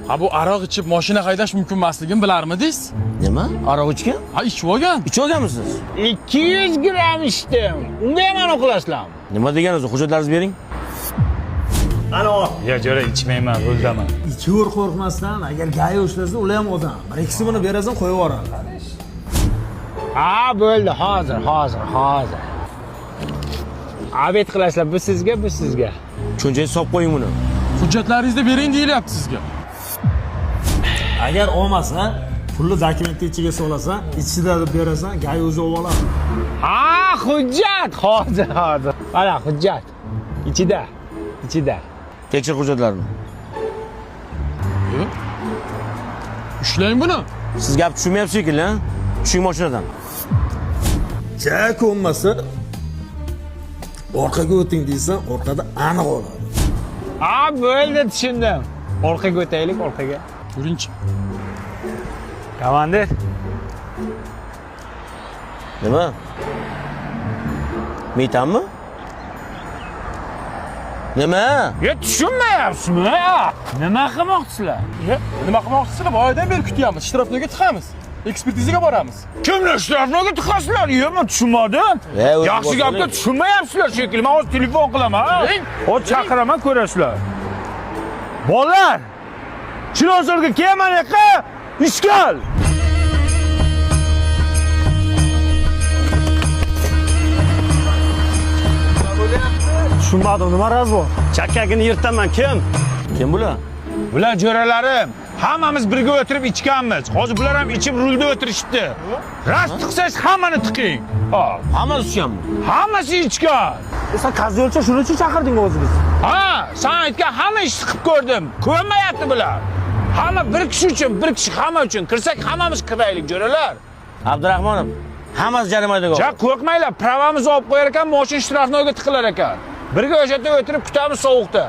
Ha bu aroq ichib mashina haydash mumkin emasligini bilarmidingiz? Nima? Aroq ichgan? Ha ichib olgan. Ichib olganmisiz? 200 gram ichdim. Unda ham aniq qilasizlarmi? Nima deganingiz? Hujjatlaringizni bering. Ana ol. Yo, jo'ra ichmayman, o'ldaman. Ichur qo'rqmasdan, agar gaya ushlasa, ular ham odam. Bir ikkisi buni berasan, qo'yib yuboradi. Ha, bo'ldi, hozir. Abed qilasizlar, bu sizga, bu sizga. Cho'nchaga solib qo'ying buni. Hujjatlaringizni bering deyilyapti sizga. Agar olmasa, pulni dokumentni ichiga solasan, ichida deb berasan, gaya o'zi olib oladi. Ha, hujjat. Hozir. Mana hujjat. Ichida. Tekshir hujjatlarini. Ushlang buni. Siz gap tushunmayapsiz shekilli, ha? Tushing mashinadan. Ja ko'nmasa, orqaga o'ting deysan, orqada aniq oladi. Ha, bo'ldi, tushundim. Orqaga o'taylik, orqaga. Yuringchi. Komandir. Nima? Meytanmi? Nima? Yo, tushunmayapsizmi? Nima qilmoqchisizlar? Nima qilmoqchisizlar? Boyadan beri kutyapmiz. Shtrafnoga tiqamiz. Ekspertizaga boramiz. Kimlar shtrafnoga tiqasizlar? Yo, men tushunmadim. Yaxshi gapga tushunmayapsizlar shekilli. Men hozir telefon qilaman. Hozir chaqiraman, ko'rasizlar. Bolalar! Chilonzorga kelman yoqqa, ishgal. Tushunmadim, nima razvo? Chakkagini yirtaman, kim? Kim bular? Bular jo'ralarim. Hammamiz birga o'tirib ichganmiz. Hozir bular ham ichib rulda o'tirishdi. Rast tiqsangiz hammani tiqing. Hop. Hammasi ichganmi? Hammasi ichgan. Sen qazi o'lcha shuning uchun chaqirding o'zingiz. Ha, sen aytgan hamma ishni qilib ko'rdim. Ko'rmayapti bular. Hamma bir kishi uchun, bir kishi hamma uchun. Kirsak hammamiz kiraylik, jo'ralar. Abdurahmonov, hammasi jarimaga Ja, qo'rqmanglar, pravamizni olib qo'yar ekan, mashina shtrafnoga tiqilar ekan. Birga o'sha yerda o'tirib kutamiz sovuqda.